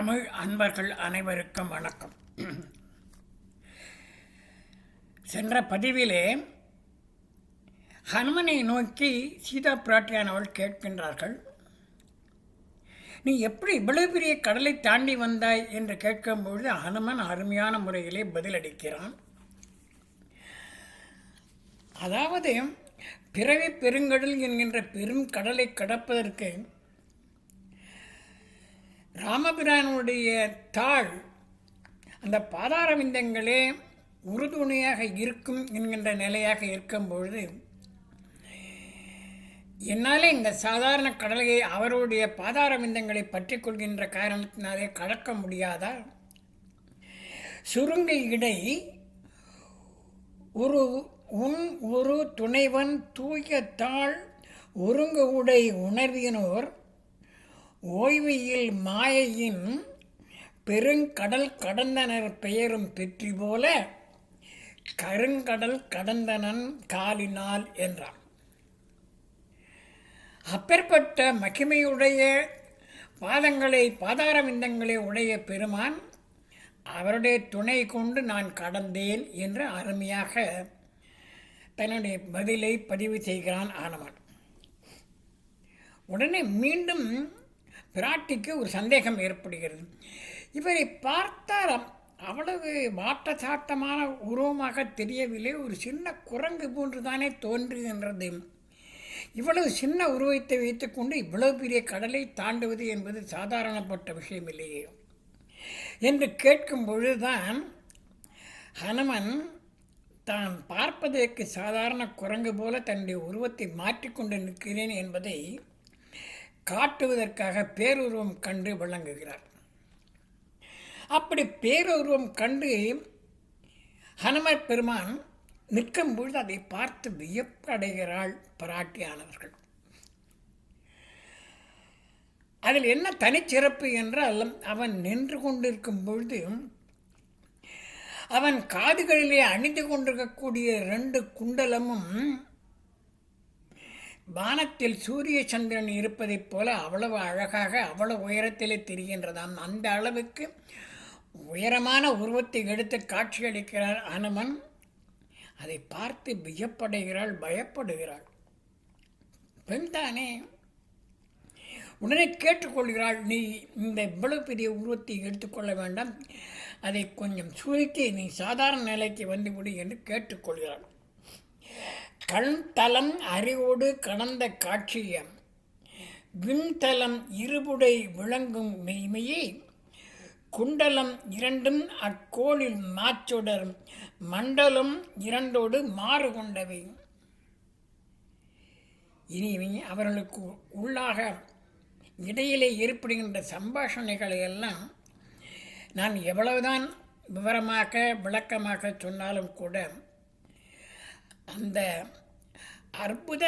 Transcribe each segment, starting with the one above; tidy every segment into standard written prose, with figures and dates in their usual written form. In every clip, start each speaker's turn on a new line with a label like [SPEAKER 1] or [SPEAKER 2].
[SPEAKER 1] தமிழ் அன்பர்கள் அனைவருக்கும் வணக்கம். சென்ற பதிவிலே ஹனுமனை நோக்கி சீதா பிராட்டியானவள் கேட்கின்றார்கள், நீ எப்படி இவ்வளவு பெரிய கடலை தாண்டி வந்தாய் என்று கேட்கும்பொழுது ஹனுமன் அருமையான முறையிலே பதிலளிக்கிறான். அதாவது பிறவி பெருங்கடல் என்கின்ற பெரும் கடலை கடப்பதற்கு ராமபிரானுடைய தாள் அந்த பாதாரவிந்தங்களே உறுதுணையாக இருக்கும் என்கின்ற நிலையாக இருக்கும் பொழுது என்னால் இந்த சாதாரண கடலையை அவருடைய பாதாரவிந்தங்களை பற்றி கொள்கின்ற காரணத்தினாலே கடக்க முடியாதா? சுருங்க இடை ஒரு துணைவன் தூய தாள் ஒருங்கு உடை உணர்வினோர் ஓய்வியில் மாயையின் பெருங்கடல் கடந்தனர் பெயரும் பெற்றி போல கருங்கடல் கடந்தனன் காலினால் என்றான். அப்பேற்பட்ட மகிமையுடைய பாதாரவிந்தங்களை உடைய பெருமான் அவருடைய துணை கொண்டு நான் கடந்தேன் என்று அருமையாக தன்னுடைய பதிலை பதிவு செய்கிறான் ஆனவன். உடனே மீண்டும் பிராட்டிக்கு ஒரு சந்தேகம் ஏற்படுகிறது. இவரை பார்த்தால் அவ்வளவு வாட்டசாட்டமான உருவமாக தெரியவில்லை, ஒரு சின்ன குரங்கு போன்றுதானே தோன்றுகின்றது. இவ்வளவு சின்ன உருவத்தை வைத்துக்கொண்டு இவ்வளவு பெரிய கடலை தாண்டுவது என்பது சாதாரணப்பட்ட விஷயம் இல்லையே என்று கேட்கும் பொழுதுதான் ஹனுமன் தான் பார்ப்பதற்கு சாதாரண குரங்கு போல தன்னுடைய உருவத்தை மாற்றிக்கொண்டு நிற்கிறேன் என்பதை காட்டுவதற்காக பேருருவம் கண்டு விளங்குகிறார். அப்படி பேருருவம் கண்டு ஹனுமர் பெருமான் நிற்கும் பொழுது அதை பார்த்து வியப்படைகிறாள் பிராட்டியானவர்கள். அதில் என்ன தனிச்சிறப்பு என்றால், அவன் நின்று கொண்டிருக்கும் பொழுது அவன் காதுகளிலே அணிந்து கொண்டிருக்கக்கூடிய 2 குண்டலமும் வானத்தில் சூரிய சந்திரன் இருப்பதைப் போல அவ்வளவு அழகாக அவ்வளவு உயரத்திலே தெரிகின்றதாம். அந்த அளவுக்கு உயரமான உருவத்தை எடுத்து காட்சியளிக்கிறார் ஹனுமன். அதை பார்த்து வியப்படைகிறாள், பயப்படுகிறாள். பெண்தானே உடனே கேட்டுக்கொள்கிறாள், நீ இந்த இவ்வளவு பெரிய உருவத்தை எடுத்துக்கொள்ள வேண்டாம், அதை கொஞ்சம் சுருக்கி நீ சாதாரண நிலைக்கு வந்துவிடு என்று கேட்டுக்கொள்கிறாள். கண்தலம் அறிவோடு கடந்த காட்சியம் விண்தலம் இருபுடை விளங்கும் மெய்மையை குண்டலம் 2 அக்கோளில் மாச்சொடர் மண்டலம் 2 மாறு கொண்டவை. இனி அவர்களுக்கு உள்ளாக இடையிலே ஏற்படுகின்ற சம்பாஷணைகளை எல்லாம் நான் எவ்வளவுதான் விவரமாக விளக்கமாக சொன்னாலும் கூட அந்த அற்புத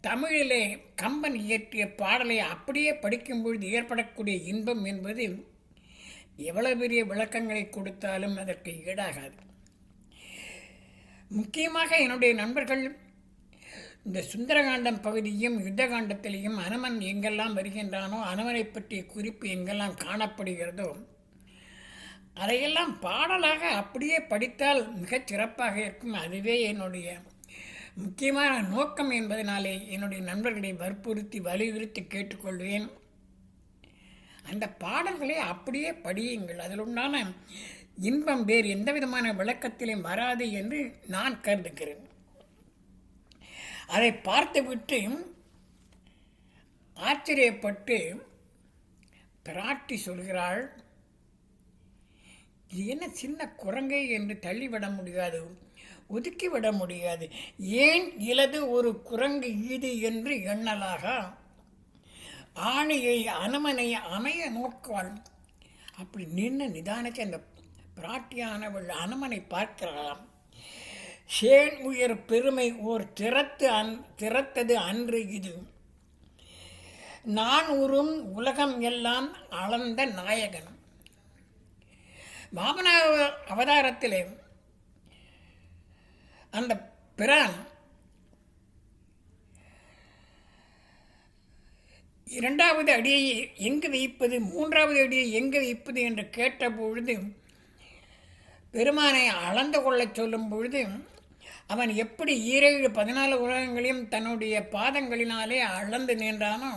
[SPEAKER 1] தமிழிலே கம்பன் இயற்றிய பாடலை அப்படியே படிக்கும்பொழுது ஏற்படக்கூடிய இன்பம் என்பது எவ்வளவு பெரிய விளக்கங்களை கொடுத்தாலும் அதற்கு ஈடாகாது. முக்கியமாக என்னுடைய நண்பர்கள் இந்த சுந்தரகாண்டம் பகுதியும் யுத்தகாண்டத்திலையும் அனுமன் எங்கெல்லாம் வருகின்றானோ, அனுமனை பற்றிய குறிப்பு எங்கெல்லாம் காணப்படுகிறதோ அதையெல்லாம் பாடலாக அப்படியே படித்தால் மிகச் சிறப்பாக இருக்கும். அதுவே என்னுடைய முக்கியமான நோக்கம் என்பதனாலே என்னுடைய நண்பர்களை வலியுறுத்தி கேட்டுக்கொள்வேன். அந்த பாடல்களை அப்படியே படியுங்கள். அதில் உண்டான இன்பம் வேறு எந்த விதமான விளக்கத்திலும் வராது என்று நான் கருதுகிறேன். அதை பார்த்துவிட்டு ஆச்சரியப்பட்டு பிராட்டி சொல்கிறாள், இது என்ன சின்ன குரங்கை என்று தள்ளிவிட முடியாது, ஒதுக்கிவிட முடியாது, ஏன் இலது ஒரு குரங்கு ஈது என்று எண்ணலாக ஆணையை அனுமனை அமைய நோக்குவாள். அப்படி நின்று நிதானிக்க அந்த பிராட்டியானவள் அனுமனை பார்க்கிறாளாம். சேன் உயர் பெருமை ஓர் திறத்தது அன்று இது, நான் உறும் உலகம் எல்லாம் அளந்த நாயகன். வாமன அவதாரத்திலே அந்த பிரான் இரண்டாவது அடியை எங்கு வைப்பது, மூன்றாவது அடியை எங்கு வைப்பது என்று கேட்ட பொழுது, பெருமானை அளந்து கொள்ளச் சொல்லும் பொழுது, அவன் எப்படி 14 உலகங்களையும் தன்னுடைய பாதங்களினாலே அளந்து நின்றானோ,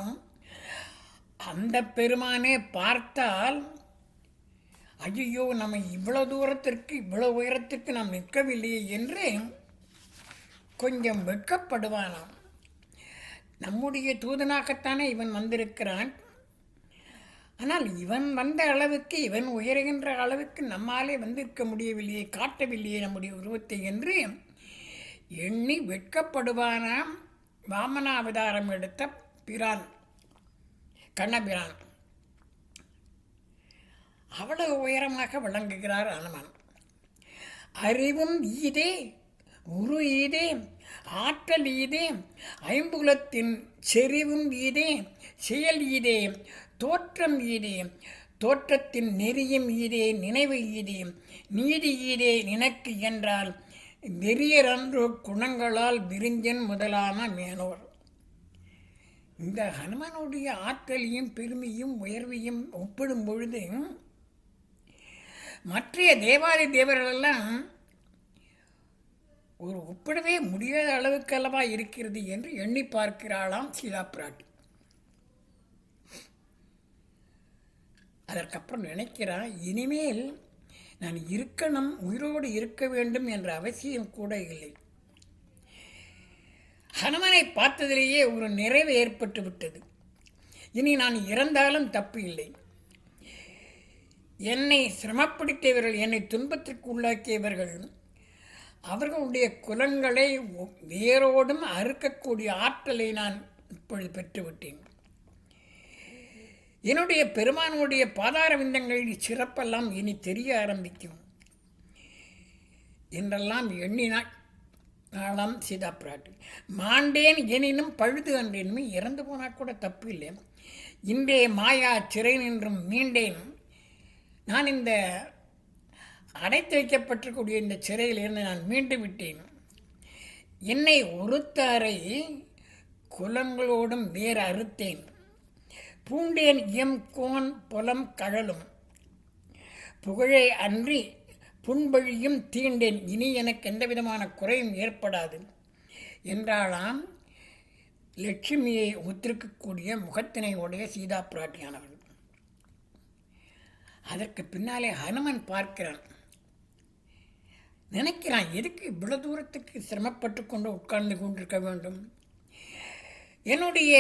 [SPEAKER 1] அந்த பெருமானே பார்த்தால், ஐயோ நம்ம இவ்வளோ தூரத்திற்கு இவ்வளோ உயரத்திற்கு நாம் நிற்கவில்லையே என்று கொஞ்சம் வெட்கப்படுவானாம். நம்முடைய தூதனாகத்தானே இவன் வந்திருக்கிறான், ஆனால் இவன் வந்த அளவுக்கு, இவன் உயர்கின்ற அளவுக்கு நம்மாலே வந்திருக்க முடியவில்லையே, காட்டவில்லையே நம்முடைய உருவத்தை என்று எண்ணி வெட்கப்படுவானாம். வாமனாவதாரம் எடுத்த பிரான், கண்ணபிரான் அவ்வளவு உயரமாக விளங்குகிறார் அனுமன். அறிவும் ஈதே, உரு ஈதே, ஆற்றல் ஈதே, ஐம்புலத்தின் செறிவும் ஈதே, செயல் ஈதே, தோற்றம் ஈதே, தோற்றத்தின் நெறியும் ஈதே, நினைவு ஈதே, நீதி ஈதே நினக்கு என்றால் வெறியரன்று குணங்களால் விரிஞ்சன் முதலான மேனோர். இந்த ஹனுமனுடைய ஆற்றலையும் பெருமையும் உயர்வையும் ஒப்பிடும் பொழுது மற்றைய தேவாதி தேவர்களெல்லாம் ஒரு ஒப்பிடவே முடியாத அளவுக்கு அல்லவா இருக்கிறது என்று எண்ணி பார்க்கிறாளாம் சீதா பிராட்டி. அதற்கப்புறம் நினைக்கிறான், இனிமேல் நான் இருக்கணும், உயிரோடு இருக்க வேண்டும் என்ற அவசியம் கூட இல்லை. ஹனுமனை பார்த்ததிலேயே ஒரு நிறைவு ஏற்பட்டு விட்டது. இனி நான் இறந்தாலும் தப்பு இல்லை. என்னை சிரமப்படுத்தியவர்கள், என்னை துன்பத்திற்கு உள்ளாக்கியவர்கள், அவர்களுடைய குலங்களை வேரோடும் அறுக்கக்கூடிய ஆற்றலை நான் இப்பொழுது பெற்றுவிட்டேன். என்னுடைய பெருமானுடைய பாதார விந்தங்களில் சிறப்பெல்லாம் இனி தெரிய ஆரம்பிக்கும் என்றெல்லாம் எண்ணினாளாம் சீதா பிராட்டி. மாண்டேன் எனினும் பழுது அன்றேனும், இறந்து போனால் கூட தப்பு இல்லை. இன்றே மாயா சிறை நின்றும் மீண்டேன். நான் இந்த அடைத்து வைக்கப்பட்டிருக்கூடிய இந்த சிறையிலிருந்து நான் மீண்டு விட்டேன். என்னை ஒருத்தாரை குலங்களோடும் வேறு அறுத்தேன். பூண்டேன் எம் கோன் புலம் கழலும், புகழே அன்றி புண்பழியும் தீண்டேன். இனி எனக்கு எந்த விதமான குறையும் ஏற்படாது என்றாலாம் லட்சுமியை ஒத்திருக்கக்கூடிய முகத்தினை உடைய சீதா பிராட்டியானவள். அதற்கு பின்னாலே ஹனுமன் பார்க்கிறான், நினைக்கிறான், எதுக்கு இவ்வளவு தூரத்துக்கு சிரமப்பட்டு கொண்டு உட்கார்ந்து கொண்டிருக்க வேண்டும்? என்னுடைய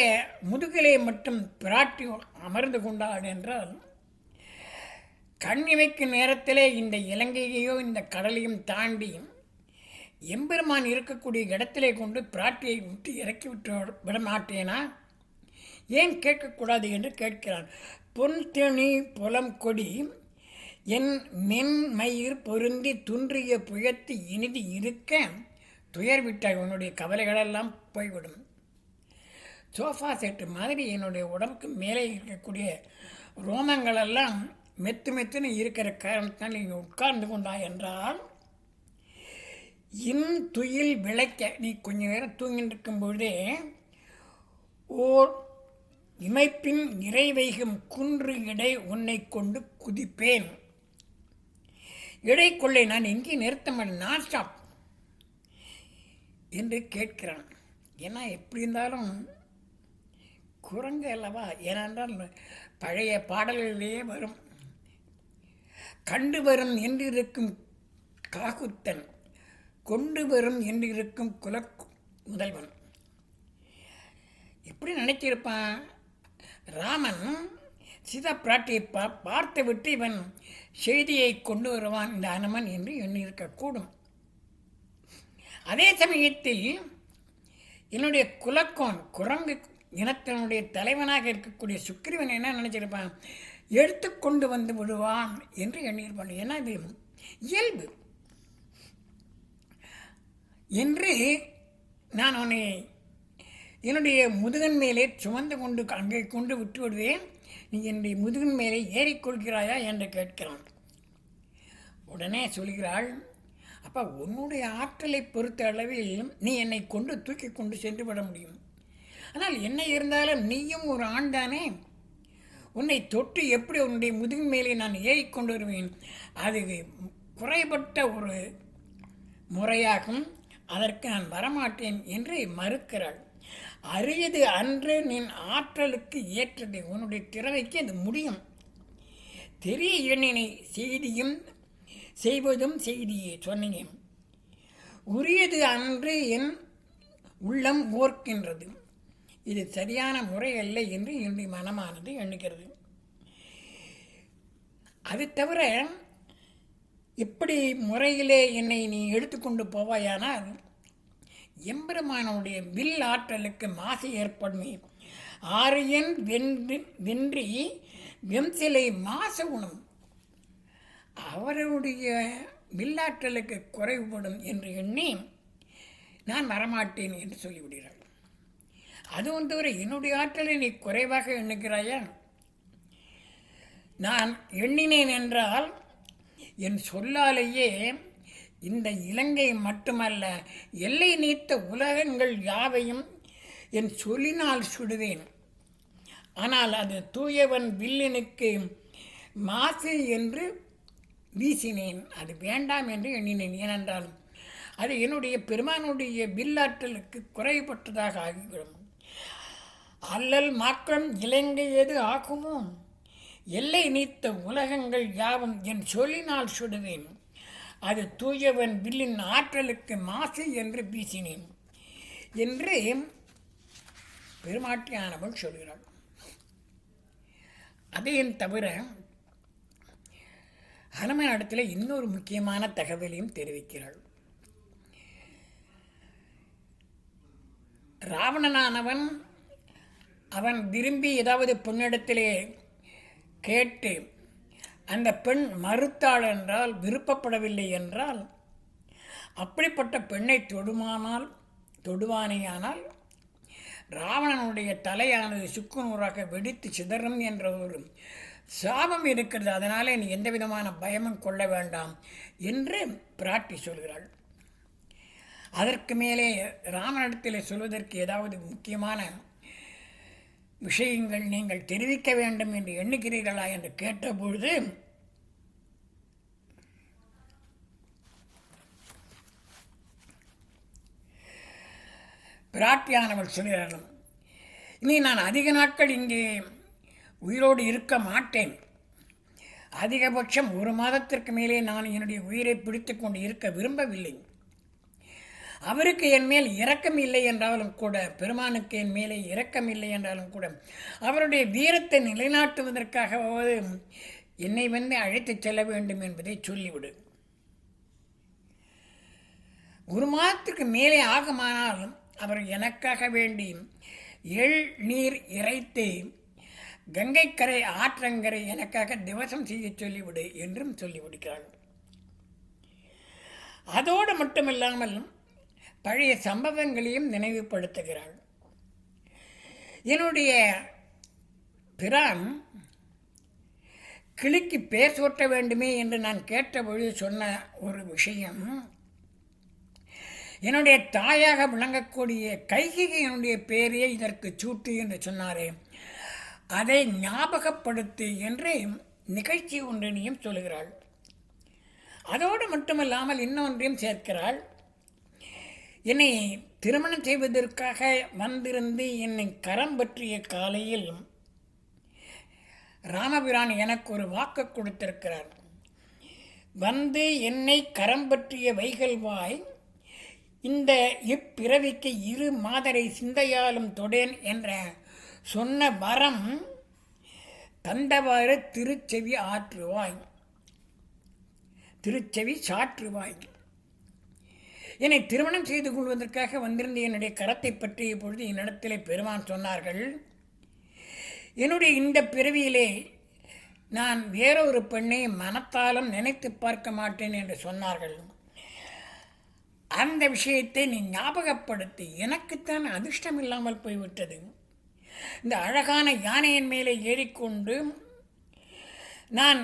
[SPEAKER 1] முதுகிலே மட்டும் பிராட்டி அமர்ந்து கொண்டாள் என்றால், கண் இமைக்கும் நேரத்திலே இந்த இலங்கையையோ இந்த கடலையும் தாண்டி எம்பெருமான் இருக்கக்கூடிய இடத்திலே கொண்டு பிராட்டியை விட்டு இறக்கி விட்டு விட மாட்டேனா? ஏன் கேட்கக்கூடாது என்று கேட்கிறான். பொன் தெனி புலம் கொடி என் மென்மயிர் பொருந்தி துன்றிய புயத்து இனிது இருக்க துயர் விட்டாய். உன்னுடைய கவலைகளெல்லாம் போய்விடும். சோஃபா செட்டு மாதிரி என்னுடைய உடம்புக்கு மேலே இருக்கக்கூடிய ரோமங்களெல்லாம் மெத்து மெத்துன்னு இருக்கிற காரணத்தினால் நீங்கள் உட்கார்ந்து கொண்டாய் என்றால், துயில் விளைக்க நீ கொஞ்சம் நேரம் தூங்கிட்டு இருக்கும் பொழுதே ஓர் இமைப்பின் நிறைவைகும் குன்று இடை உன்னை கொண்டு குதிப்பேன். இடை கொள்ளை நான் எங்கே நிறுத்த மாட்டேன், நான் ஸ்டாப் என்று கேட்கிறான். ஏன்னா எப்படி இருந்தாலும் குரங்கு அல்லவா, ஏனென்றால் பழைய பாடல்களிலேயே வரும், கண்டு வரும் என்றிருக்கும் காகுத்தன், கொண்டு வரும் என்றிருக்கும் குல முதல்வன். எப்படி நினைச்சிருப்பான்? ராமன் சீதா பிராட்டியை பார்த்து விட்டு இவன் செய்தியை கொண்டு வருவான் இந்த அனுமன் என்று எண்ணியிருக்கக்கூடும். அதே சமயத்தில் என்னுடைய குலக்கோன் குரங்கு இனத்தினுடைய தலைவனாக இருக்கக்கூடிய சுக்கிரவன் என்ன நினைச்சிருப்பான்? எடுத்துக்கொண்டு வந்து விடுவான் என்று எண்ணியிருப்பான். ஏன்னா இது இயல்பு என்று நான் அவனை என்னுடைய முதுகன் மேலே சுமந்து கொண்டு அங்கே கொண்டு விட்டு விடுவேன், நீ என்னுடைய முதுகன் மேலே ஏறிக்கொள்கிறாயா என்று கேட்கிறான். உடனே சொல்கிறாள், அப்பா உன்னுடைய ஆற்றலை பொறுத்த அளவில் நீ என்னை கொண்டு தூக்கி கொண்டு சென்று விட முடியும், ஆனால் என்ன இருந்தாலும் நீயும் ஒரு ஆண் தானே, உன்னை தொட்டு எப்படி உன்னுடைய முதுகு மேலே நான் ஏறிக்கொண்டு வருவேன்? அது குறைபட்ட ஒரு முறையாகும், அதற்கு நான் வரமாட்டேன் என்று மறுக்கிறாள். அரியது அன்று நின் ஆற்றலுக்கு ஏற்றது, உன்னுடைய திறமைக்கு அது முடியும். தெரிய எண்ணினை செய்தியும் செய்வதும் செய்தியே சொன்னீங்க. உரியது அன்று என் உள்ளம் ஓர்க்கின்றது. இது சரியான முறை அல்ல என்று என்னுடைய மனமானது எண்ணுகிறது. அது தவிர இப்படி முறையிலே என்னை நீ எடுத்துக்கொண்டு போவாயானால் எம்பெருமானுடைய வில் ஆற்றலுக்கு மாசு ஏற்படுமே. ஆரியன் வென்றி வெம்சிலை மாசு உணும், அவருடைய வில்லாற்றலுக்கு குறைவுபடும் என்று எண்ணி நான் வரமாட்டேன் என்று சொல்லிவிடுகிறார். அதுவும் தவிர என்னுடைய ஆற்றலை நீ குறைவாக எண்ணுகிறாயா? நான் எண்ணினேன் என்றால் என் சொல்லாலேயே இந்த இலங்கை மட்டுமல்ல, எல்லை நீத்த உலகங்கள் யாவையும் என் சொல்லினால் சுடுவேன். ஆனால் அது தூயவன் வில்லினுக்கு மாசு என்று வீசினேன், அது வேண்டாம் என்று எண்ணினேன். ஏனென்றால் அது என்னுடைய பெருமானுடைய வில்லாற்றலுக்கு குறைபட்டதாக ஆகிவிடும். அல்லல் மாற்றம் இலங்கையது ஆகுமோ, எல்லை நீத்த உலகங்கள் யாவும் என் சொல்லினால் சுடுவேன், அது தூயவன் வில்லின் ஆற்றலுக்கு மாசு என்று வீசினேன் என்று பெருமாட்டியானவள் சொல்கிறாள். அதையும் தவிர ஹனுமன் இடத்துல இன்னொரு முக்கியமான தகவலையும் தெரிவிக்கிறாள். ராவணனானவன் அவன் விரும்பி ஏதாவது பெண்ணிடத்திலே கேட்டு அந்த பெண் மறுத்தாள் என்றால், விருப்பப்படவில்லை என்றால், அப்படிப்பட்ட பெண்ணை தொடுவானேயானால் ராவணனுடைய தலையானது சுக்குநூறாக வெடித்து சிதறும் என்ற ஒரு சாபம் இருக்கிறது. அதனாலே நீ எந்த விதமான பயமும் கொள்ள வேண்டாம் என்று பிராட்டி சொல்கிறாள். அதற்கு மேலே ராமனிடத்தில் சொல்வதற்கு ஏதாவது முக்கியமான விஷயங்கள் நீங்கள் தெரிவிக்க வேண்டும் என்று எண்ணுகிறீர்களா என்று கேட்டபொழுது பிராட்டியானவள் சொல்கிறார்கள், இனி நான் அதிக நாட்கள் இங்கே உயிரோடு இருக்க மாட்டேன். அதிகபட்சம் 1 மாதத்திற்கு மேலே நான் என்னுடைய உயிரை பிடித்து கொண்டு இருக்க விரும்பவில்லை. அவருக்கு என் மேல் இரக்கம் இல்லை என்றாலும் கூட, பெருமானுக்கு என் மேலே இரக்கம் இல்லை என்றாலும் கூட, அவருடைய வீரத்தை நிலைநாட்டுவதற்காகவாவது என்னை அழைத்துச் செல்ல வேண்டும் என்பதை சொல்லிவிடு. 1 மாதத்திற்கு மேலே ஆகுமானாலும் அவர் எனக்காக வேண்டி நீர் இறைத்து கங்கைக்கரை ஆற்றங்கரை எனக்காக திவசம் செய்ய சொல்லிவிடு என்றும் சொல்லிவிடுகிறாள். அதோடு மட்டுமில்லாமல் பழைய சம்பவங்களையும் நினைவுபடுத்துகிறாள். என்னுடைய பிரான் கிளிக்கு பேர் சூட்ட வேண்டுமே என்று நான் கேட்டபொழுது சொன்ன ஒரு விஷயம், என்னுடைய தாயாக விளங்கக்கூடிய கைகைக்கு என்னுடைய பேரையே இதற்கு சூட்டு என்று சொன்னாரே, அதை ஞாபகப்படுத்து என்று நிகழ்ச்சி ஒன்றினையும் சொல்கிறாள். அதோடு மட்டுமல்லாமல் இன்னொன்றையும் சேர்க்கிறாள். என்னை திருமணம் செய்வதற்காக வந்திருந்து என்னை கரம் பற்றிய காலையில் ராமபிரான் எனக்கு ஒரு வாக்கு கொடுத்திருக்கிறார். வந்து என்னை கரம் பற்றிய வைகல்வாய் இந்த இப்பிறவிக்கு 2 மாதரை சிந்தையாலும் தொடேன் என்ற சொன்ன வரம் தந்தவாறு திருச்செவி சாற்றுவாய். என்னை திருமணம் செய்து கொள்வதற்காக வந்திருந்த என்னுடைய கரத்தை பற்றிய பொழுது என்னிடத்திலே பெருமான் சொன்னார்கள், என்னுடைய இந்த பிறவியிலே நான் வேறொரு பெண்ணை மனத்தாலும் நினைத்து பார்க்க மாட்டேன் என்று சொன்னார்கள். அந்த விஷயத்தை நீ ஞாபகப்படுத்தி, எனக்குத்தான் அதிர்ஷ்டம் இல்லாமல் போய்விட்டது. இந்த அழகான யானையின் மேலே ஏறிக்கொண்டு நான்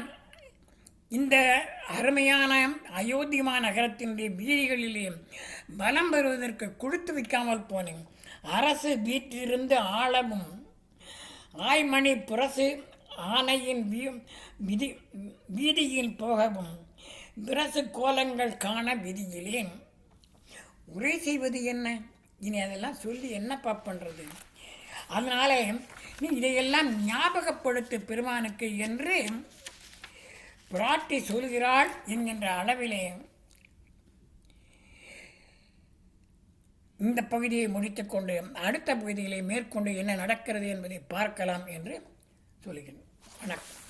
[SPEAKER 1] இந்த அருமையான அயோத்திமா நகரத்தினுடைய வீதிகளிலே பலம் பெறுவதற்கு கொடுத்து வைக்காமல் போனேன். அரசு வீற்றிருந்து ஆளவும் ஆய்மணி புரசு ஆணையின் வீதியில் போகவும் விரசு கோலங்கள் காண விதியிலேன். உரை செய்வது என்ன? இனி அதெல்லாம் சொல்லி என்னப்பா பண்ணுறது? அதனால நீ இதையெல்லாம் ஞாபகப்படுத்து பெருமானுக்கு என்று பிராட்டி சொல்கிறாள் என்கின்ற அளவிலே இந்த பகுதியை முடித்துக்கொண்டு அடுத்த பகுதிகளை மேற்கொண்டு என்ன நடக்கிறது என்பதை பார்க்கலாம் என்று சொல்கிறேன். வணக்கம்.